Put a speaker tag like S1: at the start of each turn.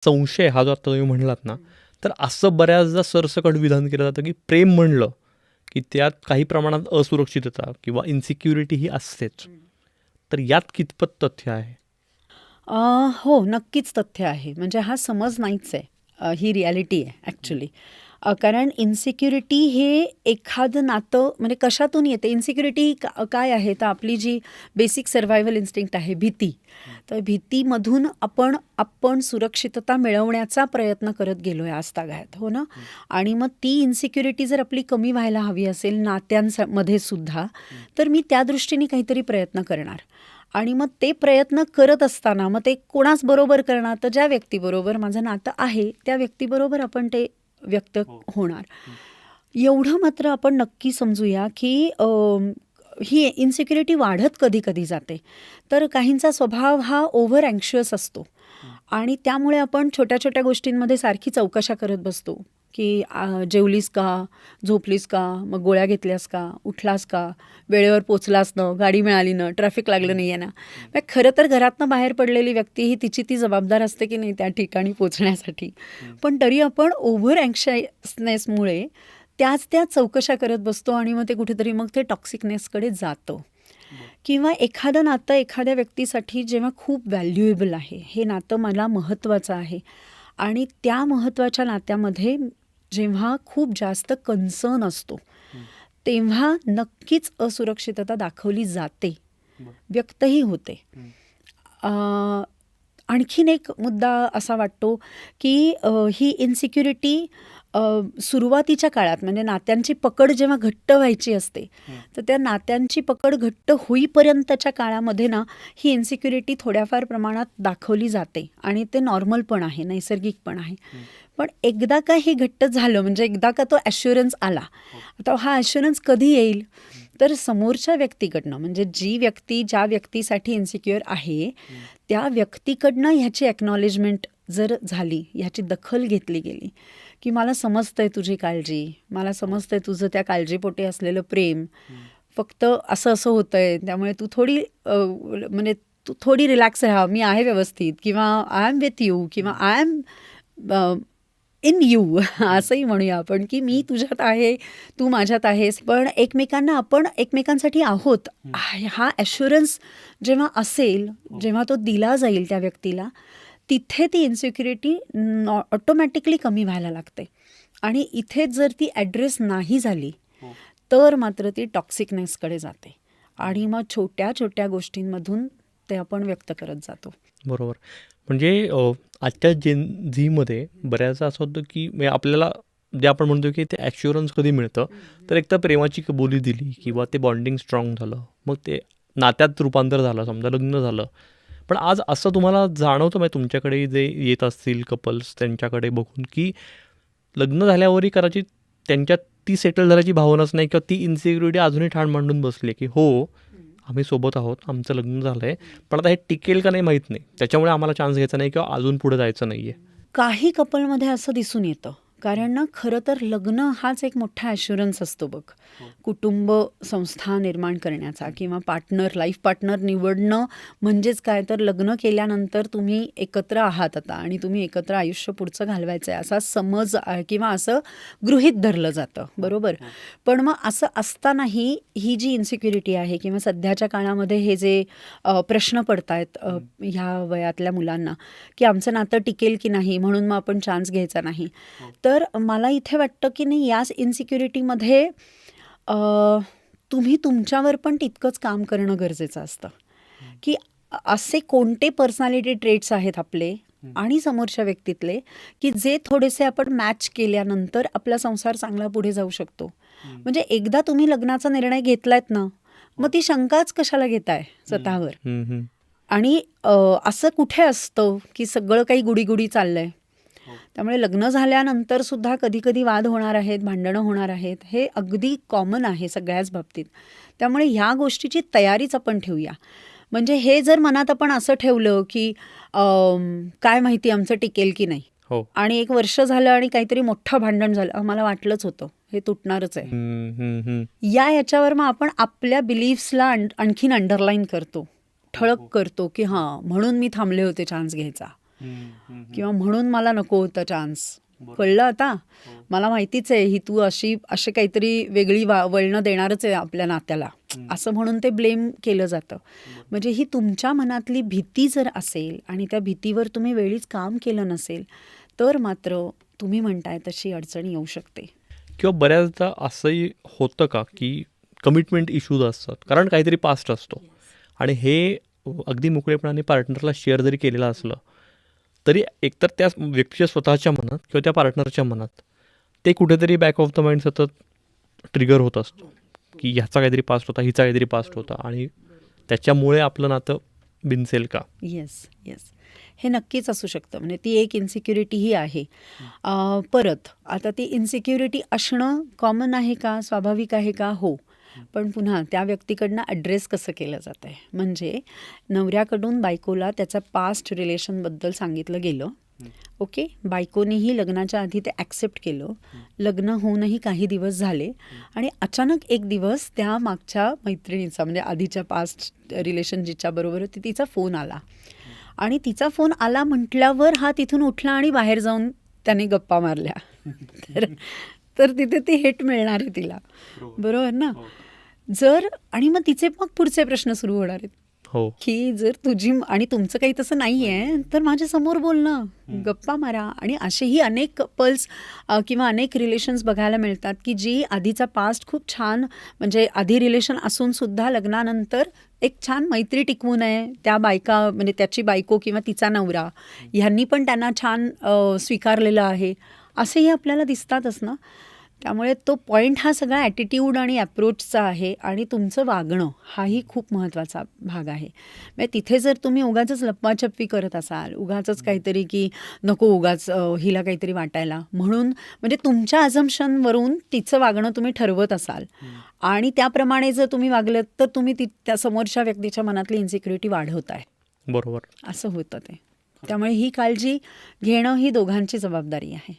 S1: संशय हा जो आता तुम्ही म्हणलात ना, तर असं बऱ्याचदा सरसकट विधान केलं जातं, की प्रेम म्हणलं, की त्यात काही प्रमाणात असुरक्षितता किंवा इन्सिक्युरिटी ही असतेच. तर यात कितपत तथ्य आहे?
S2: हो, नक्कीच तथ्य आहे. म्हणजे हा समज नाहीच आहे. ही रिॲलिटी आहे ॲक्चुअली. कारण इन्सिक्युरिटी हे एखादं नातं म्हणजे कशातून येते? इन्सिक्युरिटी काय आहे? तर आपली जी बेसिक सर्व्हायव्हल इन्स्टिंक्ट आहे, भीती. तर भीतीमधून आपण आपण सुरक्षितता मिळवण्याचा प्रयत्न करत गेलो आहे आजतागायत, हो ना? आणि मग ती इन्सिक्युरिटी जर आपली कमी व्हायला हवी असेल नात्यांमध्ये सुद्धा, तर मी त्या दृष्टीने काहीतरी प्रयत्न करणार. आणि मग ते प्रयत्न करत असताना मग ते कोणाच बरोबर करणार? तर ज्या व्यक्तीबरोबर माझं नातं आहे, त्या व्यक्तीबरोबर आपण ते व्यक्त होणार. एवढं मात्र आपण नक्की समजूया, की ही इन्सिक्युरिटी वाढत कधी-कधी जाते. तर काहींचा स्वभाव हा ओव्हर अँक्शियस असतो आणि त्यामुळे आपण छोट्या-छोट्या गोष्टींमध्ये सारखी चौकशा करत बसतो, की जेवलीस का? झोपलीस का? मग गोळ्या घेतल्यास का? उठलास का? वेळेवर पोचलास ना? गाडी मिळाली ना? ट्रॅफिक लागलं नाही आहे ना? मग खरं तर घरातनं बाहेर पडलेली व्यक्ती ही तिची ती जबाबदार असते की नाही त्या ठिकाणी पोचण्यासाठी. पण तरी आपण ओव्हर अँक्शियसनेसमुळे त्या चौकशा करत बसतो आणि मग ते कुठेतरी मग ते टॉक्सिकनेसकडे जातं. किंवा एखादं नातं एखाद्या व्यक्तीसाठी जेव्हा खूप व्हॅल्युएबल आहे, हे नातं मला महत्त्वाचं आहे आणि त्या महत्त्वाच्या नात्यामध्ये जेव्हा खूप जास्त कन्सर्न असतो, तेव्हा नक्कीच असुरक्षितता दाखवली जाते, व्यक्तही होते. आणखीन एक मुद्दा असा वाटतो, की ही इन्सिक्युरिटी सुरुवातीच्या काळात म्हणजे नात्यांची पकड जेव्हा घट्ट व्हायची असते, तर त्या नात्यांची पकड घट्ट होईपर्यंतच्या काळामध्ये ना, ही इन्सिक्युरिटी थोड्याफार प्रमाणात दाखवली जाते आणि ते नॉर्मल पण आहे, नैसर्गिक पण आहे. पण एकदा का हे घट्ट झालं म्हणजे एकदा का तो ॲश्युरन्स आला, आता हा ॲश्युरन्स कधी येईल? तर समोरच्या व्यक्तीकडनं म्हणजे जी व्यक्ती ज्या व्यक्तीसाठी इन्सिक्युअर आहे, त्या व्यक्तीकडनं ह्याची एक्नॉलेजमेंट जर झाली, ह्याची दखल घेतली गेली, की मला समजतंय तुझी काळजी, मला समजतंय तुझं त्या काळजीपोटी असलेलं प्रेम, फक्त असं असं होतंय त्यामुळे तू थोडी म्हणजे तू थोडी रिलॅक्स राहा, मी आहे व्यवस्थित किंवा आय एम विथ यू किंवा आय एम इन यू असंही म्हणूया आपण, की मी तुझ्यात आहे, तू माझ्यात आहेस. पण एकमेकांना आपण एकमेकांसाठी आहोत हा ॲश्युरन्स जेव्हा असेल, जेव्हा तो दिला जाईल त्या व्यक्तीला, तिथे ती इन्सिक्युरिटी ऑटोमॅटिकली कमी व्हायला लागते. आणि इथे जर ती ॲड्रेस नाही झाली, तर मात्र ती टॉक्सिकनेसकडे जाते आणि मग छोट्या छोट्या गोष्टींमधून ते आपण व्यक्त करत जातो.
S1: बरोबर. म्हणजे आजच्या जेन झीमध्ये बऱ्याचदा असं होतं, की म्हणजे आपल्याला जे आपण म्हणतो, की ते ॲश्युरन्स कधी मिळतं, तर एक तर प्रेमाची कबुली दिली किंवा ते बॉन्डिंग स्ट्रॉंग झालं. मग ते नात्यात रूपांतर झालं, समजा लग्न झालं. पण आज असं तुम्हाला जाणवतं म्हणजे तुमच्याकडे जे येत असतील कपल्स त्यांच्याकडे बघून, की लग्न झाल्यावरही कदाचित त्यांच्यात ती सेटल झाल्याची भावनाच नाही किंवा ती इन्सिक्युरिटी अजूनही ठाण मांडून बसली, की हो, आम्ही सोबत आहोत, आमचं लग्न झालं आहे, पण आता हे टिकेल का नाही माहीत नाही. त्याच्यामुळे आम्हाला चान्स घ्यायचा नाही किंवा अजून पुढे जायचं नाही आहे.
S2: काही कपलमध्ये असं दिसून येतं. कारण ना खरं तर लग्न हाच एक मोठा ॲश्युरन्स असतो बघ. कुटुंब संस्था निर्माण करण्याचा किंवा पार्टनर, लाईफ पार्टनर निवडणं म्हणजेच काय तर लग्न केल्यानंतर तुम्ही एकत्र आहात आता आणि तुम्ही एकत्र आयुष्य पुढचं घालवायचं आहे असा समज किंवा असं गृहीत धरलं जातं, बरोबर? पण मग असं असतानाही ही जी इन्सिक्युरिटी आहे किंवा सध्याच्या काळामध्ये हे जे प्रश्न पडतायत ह्या वयातल्या मुलांना, की आमचं नातं टिकेल की नाही म्हणून मग आपण चान्स घ्यायचा नाही. तर मला इथे वाटतं की नाही याच इन्सिक्युरिटीमध्ये तुम्ही तुमच्यावर पण तितकंच काम करणं गरजेचं असतं, की असे कोणते पर्सनॅलिटी ट्रेट्स आहेत आपले आणि समोरच्या व्यक्तीतले, की जे थोडेसे आपण मॅच केल्यानंतर आपला संसार चांगला पुढे जाऊ शकतो. म्हणजे एकदा तुम्ही लग्नाचा निर्णय घेतलायत ना, मग ती शंकाच कशाला घेताय स्वतःवर? आणि असं कुठे असतं, की सगळं काही गुडी-गुडी चाललंय. त्यामुळे लग्न झाल्यानंतर सुद्धा कधी-कधी वाद होणार आहेत, भांडणं होणार आहेत. हे अगदी कॉमन आहे सगळ्याच बाबतीत. त्यामुळे ह्या गोष्टीची तयारीच आपण ठेवूया. म्हणजे हे जर मनात आपण असं ठेवलं, की काय माहिती आमचं टिकेल की नाही
S1: हो.
S2: आणि 1 वर्ष झालं आणि काहीतरी मोठं भांडण झालं, मला वाटलंच होतं हे तुटणारच आहे. याच्यावर मग आपण आपल्या बिलीफ्सला आणखीन अंडरलाईन करतो, ठळक करतो, की हां, म्हणून मी थांबले होते चान्स घ्यायचा. किंवा म्हणून मला नको होतं चान्स. कळलं आता? मला माहितीच आहे ही तू अशी काहीतरी वेगळी वळणं देणारच आहे आपल्या नात्याला, असं म्हणून ते ब्लेम केलं जातं. म्हणजे ही तुमच्या मनातली भीती जर असेल आणि त्या भीतीवर तुम्ही वेळीच काम केलं नसेल तर मात्र तुम्ही म्हणताय तशी अडचण येऊ शकते.
S1: किंवा बऱ्याचदा असंही होतं का की कमिटमेंट इश्यूज असतात, कारण काहीतरी पास्ट असतो आणि हे अगदी मोकळेपणाने पार्टनरला शेअर जरी केलेलं असलं तरी एकतर त्या व्यक्तीच्या स्वतःच्या मनात किंवा त्या पार्टनरच्या मनात ते कुठेतरी बॅक ऑफ द माइंड सतत ट्रिगर होत असतो की ह्याचा काहीतरी पास्ट होता, हिचा काहीतरी पास्ट होता आणि त्याच्यामुळे आपलं नातं बिनसेल का.
S2: येस येस, हे नक्कीच असू शकतं. म्हणजे ती एक इन्सिक्युरिटीही आहे. परत आता ती इन्सिक्युरिटी असणं कॉमन आहे का, स्वाभाविक आहे का? हो. पण पुन्हा त्या व्यक्तीकडनं ॲड्रेस कसं केलं जातं आहे. म्हणजे नवऱ्याकडून बायकोला त्याच्या पास्ट रिलेशनबद्दल सांगितलं गेलं. ओके, बायकोनीही लग्नाच्या आधी ते ॲक्सेप्ट केलं. लग्न होऊनही काही दिवस झाले आणि अचानक एक दिवस त्या मागच्या मैत्रिणीचा म्हणजे आधीच्या पास्ट रिलेशन जिच्याबरोबर होती तिचा फोन आला आणि तिचा फोन आला म्हटल्यावर हा तिथून उठला आणि बाहेर जाऊन त्याने गप्पा मारल्या. तर तिथे ती हिट मिळणार आहे तिला, बरोबर ना? जर आणि मग तिचे मग पुढचे प्रश्न सुरू होणार आहेत
S1: हो,
S2: की जर तुझी आणि तुमचं काही तसं नाही आहे तर माझ्यासमोर बोलणं, गप्पा मारा. आणि असेही अनेक कपल्स किंवा अनेक रिलेशन्स बघायला मिळतात की जी आधीचा पास्ट खूप छान, म्हणजे आधी रिलेशन असून सुद्धा लग्नानंतर एक छान मैत्री टिकवून आहे. त्या बायका म्हणजे त्याची बायको किंवा तिचा नवरा ह्यांनी पण त्यांना छान स्वीकारलेलं आहे, असेही आपल्याला दिसतातच ना. त्यामुळे तो पॉईंट हा सगळा ॲटिट्यूड आणि अप्रोचचा आहे आणि तुमचं वागणं हाही खूप महत्त्वाचा भाग आहे. म्हणजे तिथे जर तुम्ही उगाचच लप्पाछप्पी करत असाल, उगाचच काहीतरी की नको उगाच हिला काहीतरी वाटायला म्हणून, म्हणजे तुमच्या अझम्पशनवरून तिचं वागणं तुम्ही ठरवत असाल आणि त्याप्रमाणे जर तुम्ही वागलं तर तुम्ही त्या समोरच्या व्यक्तीच्या मनातली इन्सिक्युरिटी वाढवताय,
S1: बरोबर.
S2: असं होतं ते. त्यामुळे ही काळजी घेणं ही दोघांची जबाबदारी आहे.